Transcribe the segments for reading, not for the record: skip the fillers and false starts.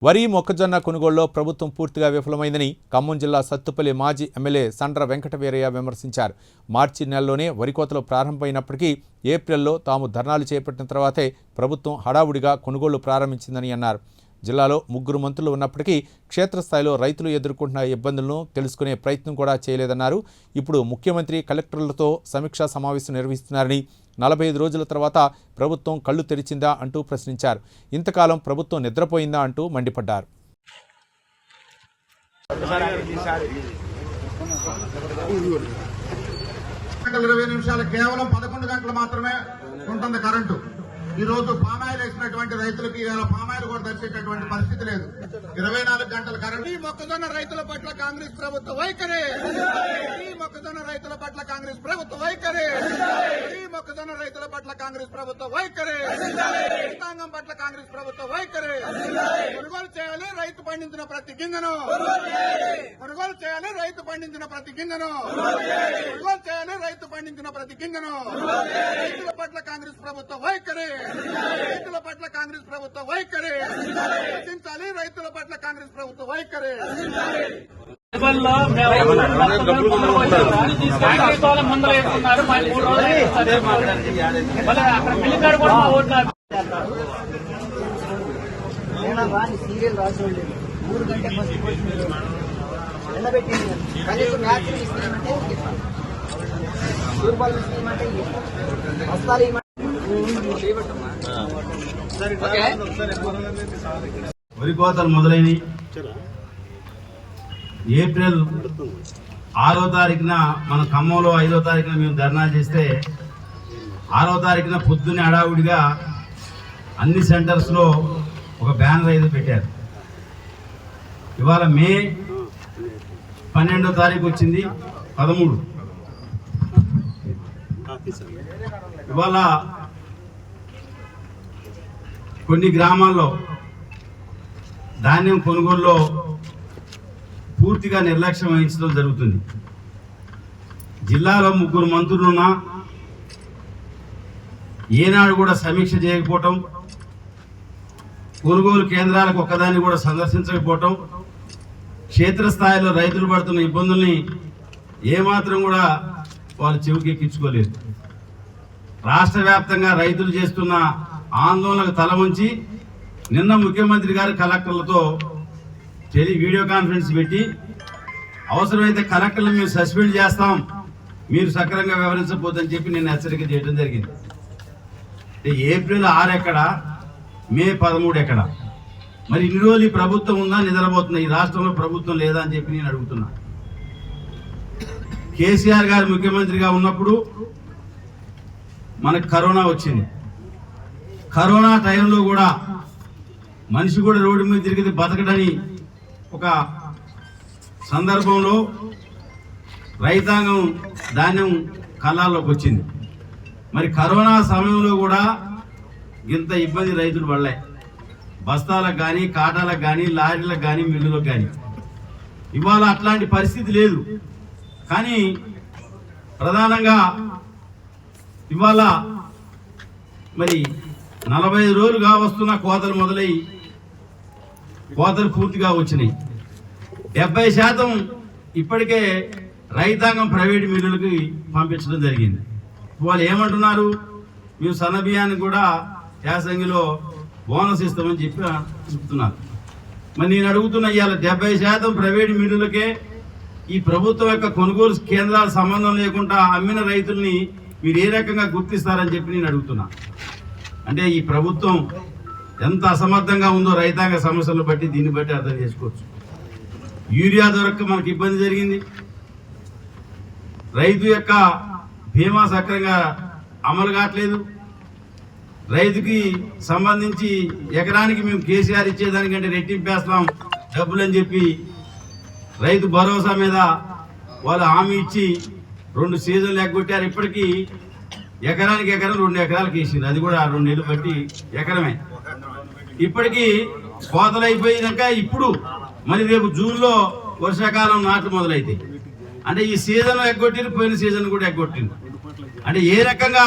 వరి మొక్కజొన్న కొనుగోలులో ప్రభుత్వం పూర్తిగా విఫలమైందని ఖమ్మం జిల్లా సత్తుపల్లి మాజీ ఎమ్మెల్యే సండ్ర వెంకటవీరయ్య విమర్శించారు. మార్చి నెలలోనే వరి కోతలు ప్రారంభమైనప్పటికీ ఏప్రిల్లో తాము ధర్నాలు చేపట్టిన తర్వాతే ప్రభుత్వం హడావుడిగా కొనుగోలు ప్రారంభించిందని అన్నారు. జిల్లాలో 3 మంత్రులు ఉన్నప్పటికీ క్షేత్రస్థాయిలో రైతులు ఎదుర్కొంటున్న ఇబ్బందులను తెలుసుకునే ప్రయత్నం కూడా చేయలేదన్నారు. ఇప్పుడు ముఖ్యమంత్రి కలెక్టర్లతో సమీక్షా సమావేశం నిర్వహిస్తున్నారని, 45 రోజుల తర్వాత ప్రభుత్వం కళ్ళు తెరిచిందా అంటూ ప్రశ్నించారు. ఇంతకాలం ప్రభుత్వం నిద్రపోయిందా అంటూ మండిపడ్డారు. 20 నిమిషాలు కేవలం 11 గంటలు మాత్రమే ఉంటుంది కరెంటు. ఈ రోజు పామాయిల్ వేసినటువంటి రైతులకు ఇవాళ పామాయిల్ కూడా దర్శించేటువంటి పరిస్థితి లేదు. 24 గంటల కరెంటు. ఈ మొక్కజొన్న రైతుల పట్ల కాంగ్రెస్ ప్రభుత్వ వైఖరి, ఈ మొక్కజొన్న రైతుల పట్ల కాంగ్రెస్ ప్రభుత్వ వైఖరి, ఈ మొక్కజొన్న రైతుల పట్ల కాంగ్రెస్ ప్రభుత్వ వైఖరి, రైతాంగం పట్ల కాంగ్రెస్ ప్రభుత్వ వైఖరి. కొనుగోలు చేయాలి రైతు పండించిన ప్రతి గింజను, కొనుగోలు చేయాలి రైతు పండించిన ప్రతి గింజను, కొనుగోలు చేయాలి రైతు పండించిన ప్రతి గింజను. రైతుల పట్ల కాంగ్రెస్ ప్రభుత్వ వైఖరి, రైతుల పట్ల కాంగ్రెస్ ప్రభుత్వ వైఖరి రచించాలి. రైతుల పట్ల కాంగ్రెస్ ప్రభుత్వ వైఖరి. సీరియల్ రాసి 3 గంటల బస్సు ఎండబెట్టింది. కనీసం న్యాచురల్ ఇస్తామంటే దూర్బాలు ఇస్తామంటే వస్తాలు. వరి కోతలు మొదలైనవి. ఏప్రిల్ 6వ తారీఖున మన ఖమ్మంలో 5వ తారీఖున మేము ధర్నా చేస్తే 6వ తారీఖున పొద్దున్నే హడావుడిగా అన్ని సెంటర్స్లో ఒక బ్యానర్ అయితే పెట్టారు. ఇవాళ మే 12వ తారీఖు వచ్చింది, 13. ఇవాళ కొన్ని గ్రామాల్లో ధాన్యం కొనుగోలులో పూర్తిగా నిర్లక్ష్యం వహించడం జరుగుతుంది. జిల్లాలో 3 మంత్రులున్నా ఏనాడు కూడా సమీక్ష చేయకపోవటం, కొనుగోలు కేంద్రాలకు ఒక్కదాన్ని కూడా సందర్శించకపోవటం, క్షేత్రస్థాయిలో రైతులు పడుతున్న ఇబ్బందుల్ని ఏమాత్రం కూడా వాళ్ళు చెవికెక్కించుకోలేదు. రాష్ట్ర వ్యాప్తంగా రైతులు చేస్తున్న ఆందోళనకు తల ఉంచి నిన్న ముఖ్యమంత్రి గారు కలెక్టర్లతో వీడియో కాన్ఫరెన్స్ పెట్టి అవసరమైతే కలెక్టర్లు మేము సస్పెండ్ చేస్తాం, మీరు సక్రమంగా వ్యవహరించకపోతని చెప్పి నిన్న హెచ్చరిక చేయడం జరిగింది. ఏప్రిల్ 6 ఎక్కడ, మే 13 ఎక్కడ? మరి ఇన్ని రోజులు ఈ ప్రభుత్వం ఉందా, నిద్రపోతుందా? ఈ రాష్ట్రంలో ప్రభుత్వం లేదా అని చెప్పి నేను అడుగుతున్నా. కేసీఆర్ గారు ముఖ్యమంత్రిగా ఉన్నప్పుడు మనకు కరోనా వచ్చింది. కరోనా టైంలో కూడా మనిషి కూడా రోడ్డు మీద తిరిగి బతకడని ఒక సందర్భంలో రైతాంగం ధాన్యం కళ్ళాల్లోకి వచ్చింది. మరి కరోనా సమయంలో కూడా ఇంత ఇబ్బంది రైతులు పడలే. బస్తాలకు కానీ, కాటాలకు కానీ, లారీలకు కానీ, మిల్లులకు కానీ. ఇవాళ అట్లాంటి పరిస్థితి లేదు. కానీ ప్రధానంగా ఇవాళ మరి 45 రోజులుగా వస్తున్న కోతలు మొదలై కోతలు పూర్తిగా వచ్చినాయి. 70% ఇప్పటికే రైతాంగం ప్రైవేట్ మిల్లులకి పంపించడం జరిగింది. వాళ్ళు ఏమంటున్నారు, మేము సన్నబియ్యానికి కూడా యాసంగిలో బోనస్ ఇస్తామని చెప్పి చెప్తున్నారు. మరి నేను అడుగుతున్నా, ఇవాళ 70% ప్రైవేట్ మిల్లులకే ఈ ప్రభుత్వం యొక్క కొనుగోలు కేంద్రాల సంబంధం లేకుండా అమ్మిన రైతుల్ని మీరు ఏ రకంగా గుర్తిస్తారని చెప్పి నేను అడుగుతున్నా. అంటే ఈ ప్రభుత్వం ఎంత అసమర్థంగా ఉందో రైతాంగ సమస్యలను బట్టి దీన్ని బట్టి అర్థం చేసుకోవచ్చు. యూరియా దొరక్క మనకి ఇబ్బంది జరిగింది. రైతు యొక్క బీమా సక్రమంగా అమలు కావట్లేదు. రైతుకి సంబంధించి ఎకరానికి మేము కేసీఆర్ ఇచ్చేదానికంటే రెట్టింపేస్తాం డబ్బులు అని చెప్పి రైతు భరోసా మీద వాళ్ళు హామీ ఇచ్చి 2 సీజన్లు ఎగ్గొట్టారు. ఇప్పటికీ ఎకరానికి 2 ఎకరాలకు వేసింది. అది కూడా 2 నెలలు బట్టి ఎకరమే. ఇప్పటికీ కోతలు అయిపోయినాక ఇప్పుడు మరి రేపు జూన్లో వర్షాకాలం నాట్లు మొదలైతాయి. అంటే ఈ సీజన్ ఎగ్గొట్టింది, పోయిన సీజన్ కూడా ఎగ్గొట్టింది. అంటే ఏ రకంగా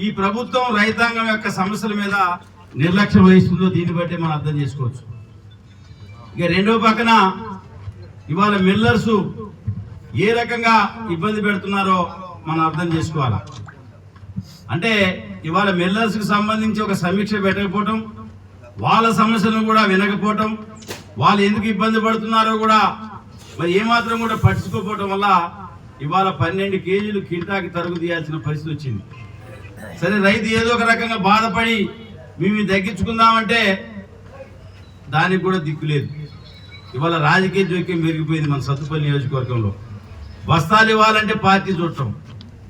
ఈ ప్రభుత్వం రైతాంగం యొక్క సమస్యల మీద నిర్లక్ష్యం వహిస్తుందో దీన్ని బట్టి మనం అర్థం చేసుకోవచ్చు. ఇక రెండో పక్కన ఇవాళ మిల్లర్స్ ఏ రకంగా ఇబ్బంది పెడుతున్నారో మనం అర్థం చేసుకోవాలి. అంటే ఇవాళ మిల్లర్స్కి సంబంధించి ఒక సమీక్ష పెట్టకపోవటం, వాళ్ళ సమస్యలను కూడా వినకపోవటం, వాళ్ళు ఎందుకు ఇబ్బంది పడుతున్నారో కూడా మరి ఏమాత్రం కూడా పట్టించుకోకపోవటం వల్ల ఇవాళ 12 కేజీలు కింటాకి తరుగు తీయాల్సిన పరిస్థితి వచ్చింది. సరే, రైతు ఏదో ఒక రకంగా బాధపడి మేము తగ్గించుకుందామంటే దానికి కూడా దిక్కు లేదు. ఇవాళ రాజకీయ జోక్యం పెరిగిపోయింది మన సత్తుపల్లి నియోజకవర్గంలో. బస్తాలు ఇవ్వాలంటే పార్టీ చూడటం,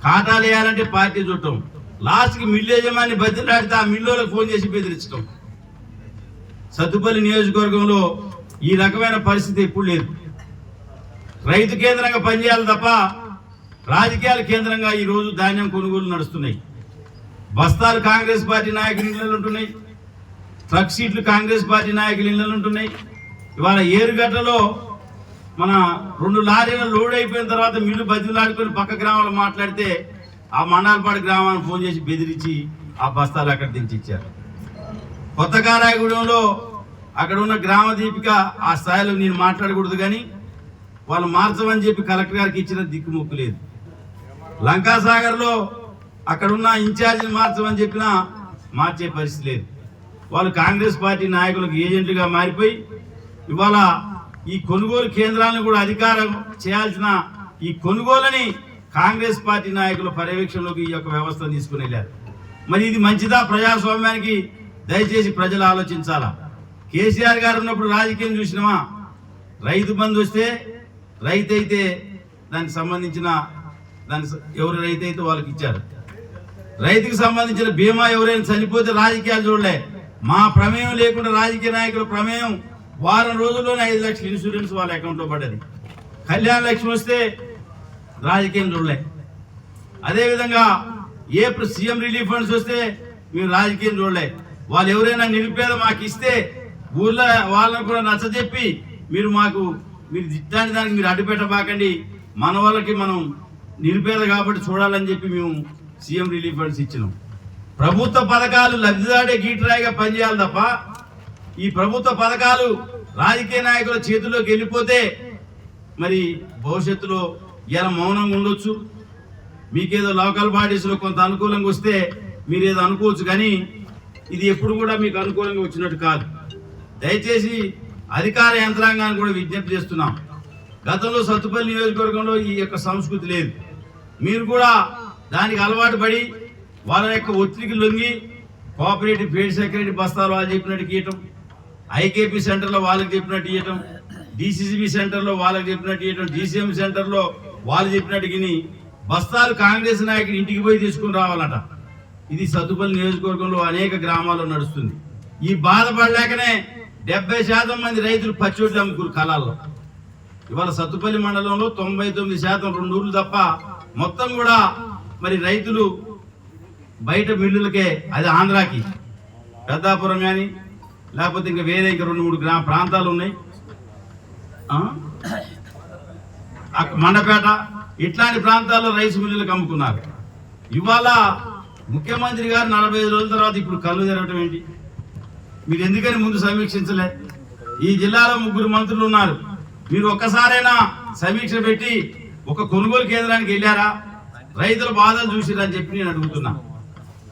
కాటాలు వేయాలంటే పార్టీ చూడటం, లాస్ట్కి మిల్లు యజమాని బతిలాడితే ఆ మిల్లులకు ఫోన్ చేసి బెదిరించడం. సత్తుపల్లి నియోజకవర్గంలో ఈ రకమైన పరిస్థితి ఎప్పుడు లేదు. రైతు కేంద్రంగా పనిచేయాలి తప్ప రాజకీయాల కేంద్రంగా ఈరోజు ధాన్యం కొనుగోలు నడుస్తున్నాయి. బస్తాలు కాంగ్రెస్ పార్టీ నాయకుల ఇళ్లలో ఉంటున్నాయి, ట్రక్ సీట్లు కాంగ్రెస్ పార్టీ నాయకుల ఇళ్లలో ఉంటున్నాయి. ఇవాళ ఏరుగడ్డలో మన 2 లారీలు లోడ్ అయిపోయిన తర్వాత మిల్లు బతిలాడుకొని పక్క గ్రామాలు మాట్లాడితే ఆ మండలపాడు గ్రామాన్ని ఫోన్ చేసి బెదిరించి ఆ బస్తాలు అక్కడ దించిచ్చారు. కొత్త కారాయగూడెంలో అక్కడ ఉన్న గ్రామ దీపిక ఆ స్థాయిలో నేను మాట్లాడకూడదు, కానీ వాళ్ళు మార్చమని చెప్పి కలెక్టర్ గారికి ఇచ్చిన దిక్కుముక్కు లేదు. లంకాసాగర్లో అక్కడున్న ఇన్ఛార్జిని మార్చమని చెప్పినా మార్చే పరిస్థితి లేదు. వాళ్ళు కాంగ్రెస్ పార్టీ నాయకులకు ఏజెంట్లుగా మారిపోయి ఇవాళ ఈ కొనుగోలు కేంద్రాలను కూడా అధికారం చేయాల్సిన ఈ కొనుగోలని కాంగ్రెస్ పార్టీ నాయకుల పర్యవేక్షణలోకి ఈ యొక్క వ్యవస్థను తీసుకుని వెళ్ళారు. మరి ఇది మంచిదా ప్రజాస్వామ్యానికి? దయచేసి ప్రజలు ఆలోచించాలా. కేసీఆర్ గారు ఉన్నప్పుడు రాజకీయం చూసినామా? రైతు బంధు వస్తే రైతు అయితే దానికి సంబంధించిన ఎవరు రైతు అయితే వాళ్ళకి ఇచ్చారు. రైతుకు సంబంధించిన బీమా ఎవరైనా చనిపోతే రాజకీయాలు చూడలే. మా ప్రమేయం లేకుండా రాజకీయ నాయకుల ప్రమేయం వారం రోజుల్లోనే 5 లక్షల ఇన్సూరెన్స్ వాళ్ళ అకౌంట్లో పడ్డది. కళ్యాణ లక్ష్మి వస్తే రాజకీయం చూడలే. అదేవిధంగా సీఎం రిలీఫ్ ఫండ్స్ వస్తే మేము రాజకీయం చూడలే. వాళ్ళు ఎవరైనా నిరుపేద మాకు ఇస్తే ఊర్లో వాళ్ళని కూడా నచ్చజెప్పి మీరు దానికి మీరు అడ్డుపెట్టబాకండి, మన వాళ్ళకి మనం నిరుపేద కాబట్టి చూడాలని చెప్పి మేము సీఎం రిలీఫ్ ఫండ్స్ ఇచ్చినాం. ప్రభుత్వ పథకాలు లబ్ధిదారే గీటరాయిగా పనిచేయాలి తప్ప ఈ ప్రభుత్వ పథకాలు రాజకీయ నాయకుల చేతుల్లోకి వెళ్ళిపోతే మరి భవిష్యత్తులో ఇలా మౌనంగా ఉండొచ్చు. మీకేదో లోకల్ బాడీస్లో కొంత అనుకూలంగా వస్తే మీరేదో అనుకోవచ్చు, కానీ ఇది ఎప్పుడు కూడా మీకు అనుకూలంగా వచ్చినట్టు కాదు. దయచేసి అధికార యంత్రాంగాన్ని కూడా విజ్ఞప్తి చేస్తున్నాం. గతంలో సత్తుపల్లి నియోజకవర్గంలో ఈ యొక్క సంస్కృతి లేదు. మీరు కూడా దానికి అలవాటు పడి వాళ్ళ యొక్క ఒత్తిడికి లొంగి కోఆపరేటివ్ ఫీల్డ్ సెక్రటరీ బస్తాలు వాళ్ళు చెప్పినట్టు గీయటం, ఐకేపీ సెంటర్లో వాళ్ళకి చెప్పినట్టు ఇవ్వటం, డిసిసిబి సెంటర్లో వాళ్ళకి చెప్పినట్టు ఇవ్వటం, డిసిఎం సెంటర్లో వాళ్ళు చెప్పినట్టు గిని బస్తాలు కాంగ్రెస్ నాయకులు ఇంటికి పోయి తీసుకుని రావాలట. ఇది సత్తుపల్లి నియోజకవర్గంలో అనేక గ్రామాల్లో నడుస్తుంది. ఈ బాధపడలేకనే 70% మంది రైతులు పచ్చోట్లు అమ్ముకురు కళాల్లో. ఇవాళ సత్తుపల్లి మండలంలో 99% 2 ఊర్లు తప్ప మొత్తం కూడా మరి రైతులు బయట మిల్లులకే, అది ఆంధ్రాకి పెద్దాపురం కానీ లేకపోతే ఇంకా వేరే ఇంకా 2-3 ప్రాంతాలు ఉన్నాయి, మండపేట ఇట్లాంటి ప్రాంతాల్లో రైస్ మిల్లులకు అమ్ముకున్నారు. ఇవాళ ముఖ్యమంత్రి గారు 45 రోజుల తర్వాత ఇప్పుడు కళ్ళు తెరవటం ఏంటి? మీరు ఎందుకని ముందు సమీక్షించలే? ఈ జిల్లాలో 3 మంత్రులు ఉన్నారు. మీరు ఒక్కసారైనా సమీక్ష పెట్టి ఒక కొనుగోలు కేంద్రానికి వెళ్ళారా? రైతుల బాధలు చూసిరని చెప్పి నేను అడుగుతున్నా.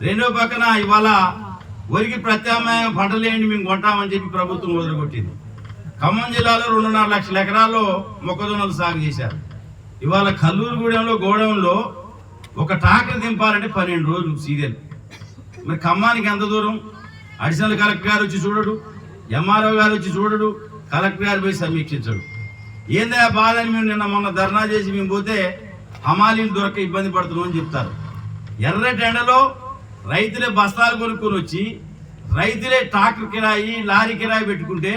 రెండో పక్కన ఇవాళ వరికి ప్రత్యామ్నాయం పంటలేండి మేము కొంటామని చెప్పి ప్రభుత్వం వదిలికొట్టింది. ఖమ్మం జిల్లాలో 2.5 లక్షల ఎకరాల్లో మొక్కజొన్నలు సాగు చేశారు. ఇవాళ కల్లూరుగూడెంలో గోడౌన్లో ఒక ట్రాక్టర్ దింపాలంటే 12 రోజులు సీరియల్. మరి ఖమ్మానికి ఎంత దూరం? అడిషనల్ కలెక్టర్ గారు వచ్చి చూడడు, ఎంఆర్ఓ గారు వచ్చి చూడడు, కలెక్టర్ గారు పోయి సమీక్షించడు. ఏందా బాధ అని మేము మొన్న ధర్నా చేసి మేము పోతే హమాలీలు దొరక ఇబ్బంది పడుతున్నాం అని చెప్తారు. ఎర్రటి ఎండలో రైతులే బస్తాలు కొనుక్కొని వచ్చి రైతులే ట్రాక్టర్ కిరాయి లారీ కిరాయి పెట్టుకుంటే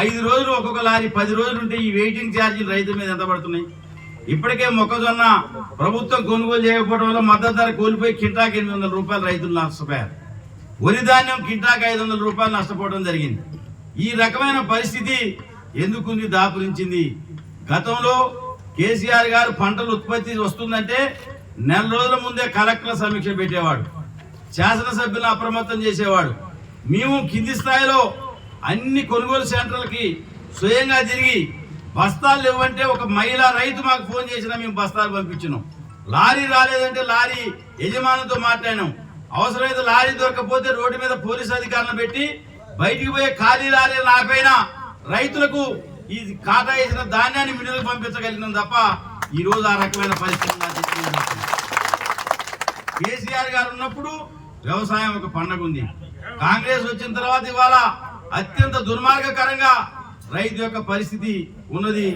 5 రోజులు ఒక్కొక్క లారీ 10 రోజులు ఉంటే ఈ వెయిటింగ్ ఛార్జీలు రైతుల మీద ఎంత పడుతున్నాయి? ఇప్పటికే మొక్కజొన్న ప్రభుత్వం కొనుగోలు చేయకపోవడం వల్ల మద్దతు ధర కోల్పోయి కింటాకి 800 రూపాయలు రైతులు నష్టపోయారు. వరి ధాన్యం కింటాకి 500 రూపాయలు నష్టపోవడం జరిగింది. ఈ రకమైన పరిస్థితి ఎందుకుంది, దాపురించింది? గతంలో కేసీఆర్ గారు పంటలు ఉత్పత్తి వస్తుందంటే నెల రోజుల ముందే కలెక్టర్ల సమీక్ష పెట్టేవాడు, శాసనసభ్యులను అప్రమత్తం చేసేవాడు. మేము కింది స్థాయిలో అన్ని కొనుగోలు సెంటర్లకి స్వయంగా తిరిగి బస్తాలు ఇవ్వంటే ఒక మహిళా రైతు మాకు ఫోన్ చేసినా మేము బస్తాలు పంపించినాం. లారీ రాలేదంటే లారీ యజమానులతో మాట్లాడినాం. అవసరమైతే లారీ దొరకపోతే రోడ్డు మీద పోలీసు అధికారులను పెట్టి బయటికి పోయే ఖాళీ లారీలు ఆపైనా రైతులకు ఈ కాటా వేసిన ధాన్యాన్ని మిల్లులకు పంపించగలిగినాం తప్ప ఈ రోజు ఆ రకమైన పరిస్థితి కేసీఆర్ గారు ఉన్నప్పుడు వ్యవసాయం ఒక పండగ ఉంది. కాంగ్రెస్ వచ్చిన తర్వాత ఇవాళ అత్యంత దుర్మార్గకరంగా రైతు యొక్క పరిస్థితి ఉన్నది.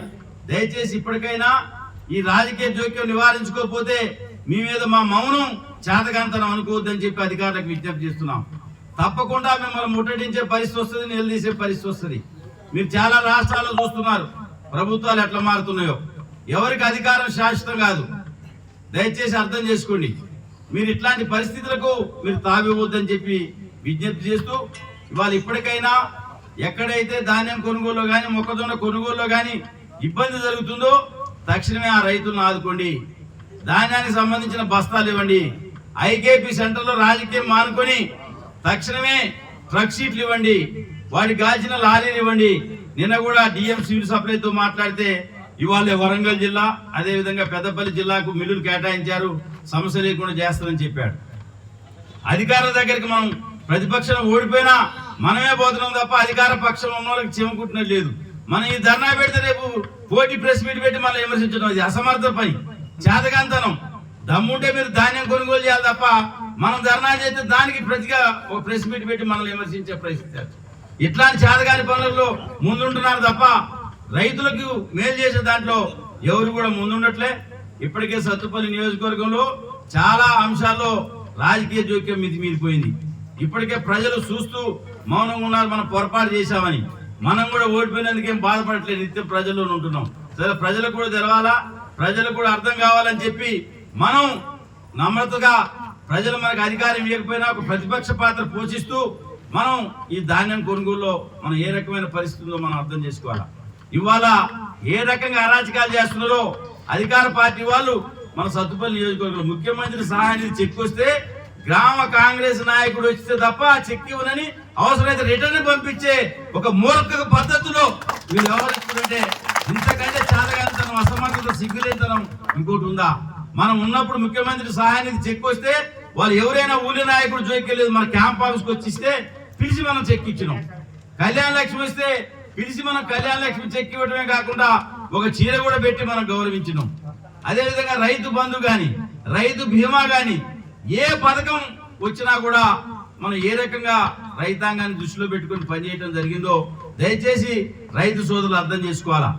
దయచేసి ఇప్పటికైనా ఈ రాజకీయ జోక్యం నివారించుకోకపోతే మీ మీద మా మౌనం చేతకాంతనం అనుకోవద్దని చెప్పి అధికారులకు విజ్ఞప్తి చేస్తున్నాం. తప్పకుండా మిమ్మల్ని ముట్టడించే పరిస్థితి వస్తుంది, నిలదీసే పరిస్థితి వస్తుంది. మీరు చాలా రాష్ట్రాల్లో చూస్తున్నారు ప్రభుత్వాలు ఎట్లా మారుతున్నాయో. ఎవరికి అధికారం శాశ్వతం కాదు, దయచేసి అర్థం చేసుకోండి. మీరు ఇట్లాంటి పరిస్థితులకు మీరు తావివద్దని చెప్పి విజ్ఞప్తి చేస్తూ ఇవాళ ఇప్పటికైనా ఎక్కడైతే ధాన్యం కొనుగోలులో కానీ మొక్కజొన్న కొనుగోలులో కానీ ఇబ్బంది జరుగుతుందో తక్షణమే ఆ రైతులను ఆదుకోండి. ధాన్యానికి సంబంధించిన బస్తాలు ఇవ్వండి. ఐకేపీ సెంటర్లో రాజకీయం మానుకొని తక్షణమే ట్రక్ షీట్లు ఇవ్వండి. వాటికి కాల్చిన లారీలు ఇవ్వండి. నిన్న కూడా డిఎం సివిల్ సప్లైతో మాట్లాడితే ఇవాళ వరంగల్ జిల్లా అదేవిధంగా పెద్దపల్లి జిల్లాకు మిల్లులు కేటాయించారు, సమస్య లేకుండా చేస్తారని చెప్పాడు. అధికారుల దగ్గరికి మనం ప్రతిపక్షం ఓడిపోయినా మనమే పోతున్నాం తప్ప అధికార పక్షం ఉన్న వాళ్ళకి చెమకుంటున్నది లేదు. మనం ఈ ధర్నా పెడితే రేపు పోటీ ప్రెస్ మీట్ పెట్టి మనం విమర్శించడం అది అసమర్థ పని, చేతకాంతనం. దమ్ముంటే మీరు ధాన్యం కొనుగోలు చేయాలి తప్ప మనం ధర్నా చేస్తే దానికి ప్రతిగా ఒక ప్రెస్ మీట్ పెట్టి మనల్ని విమర్శించే పరిస్థితి. ఇట్లాంటి చేతకాని పనులలో ముందుంటున్నారు తప్ప రైతులకు మేలు చేసే దాంట్లో ఎవరు కూడా ముందుండట్లే. ఇప్పటికే సత్తుపల్లి నియోజకవర్గంలో చాలా అంశాల్లో రాజకీయ జోక్యం మితిమీరిపోయింది. ఇప్పటికే ప్రజలు చూస్తూ మౌనంగా ఉన్నారు. మనం పొరపాటు చేశామని మనం కూడా ఓడిపోయినందుకు ఏం బాధపడట్లేదు, నిత్యం ప్రజల్లో ఉంటున్నాం. సరే, ప్రజలకు కూడా తెలవాలా, ప్రజలకు కూడా అర్థం కావాలని చెప్పి మనం నమ్రతగా ప్రజలు మనకు అధికారం ఇవ్వకపోయినా ఒక ప్రతిపక్ష పాత్ర పోషిస్తూ మనం ఈ ధాన్యం కొనుగోలులో మనం ఏ రకమైన పరిస్థితి ఉందో మనం అర్థం చేసుకోవాలా. ఇవాళ ఏ రకంగా అరాచకాలు చేస్తున్నారో అధికార పార్టీ వాళ్ళు మన సత్తుపల్లి నియోజకవర్గంలో ముఖ్యమంత్రి సహాయాన్ని చెక్ వస్తే గ్రామ కాంగ్రెస్ నాయకుడు వస్తే తప్ప ఆ చెక్ ఇవ్వనని అవసరమైతే రిటర్న్ పంపించే ఒక మూర్ఖ పద్ధతిలో వీళ్ళు వ్యవహరిస్తుంటే ఇంతకంటే చాలగాంతనం, అసమర్థత, సిగ్గులేతనం ఇంకోటి ఉందా? మనం ఉన్నప్పుడు ముఖ్యమంత్రి సహాయానికి చెక్ వస్తే వాళ్ళు ఎవరైనా ఊళ్ళో నాయకుడు జోక్యలేదు, మన క్యాంప్ ఆఫీస్కి వచ్చి ఇస్తే పిలిచి మనం చెక్ ఇచ్చినాం. కళ్యాణ లక్ష్మి వస్తే పిలిచి మనం కళ్యాణ లక్ష్మి చెక్ ఇవ్వడమే కాకుండా ఒక చీర కూడా పెట్టి మనం గౌరవించినాం. అదేవిధంగా రైతు బంధు గాని రైతు బీమా గాని ఏ పథకం వచ్చినా కూడా మనం ఏ రకంగా రైతాంగాన్ని దృష్టిలో పెట్టుకుని పనిచేయడం జరిగిందో దయచేసి రైతు సోదరులు అర్థం చేసుకోవాలా.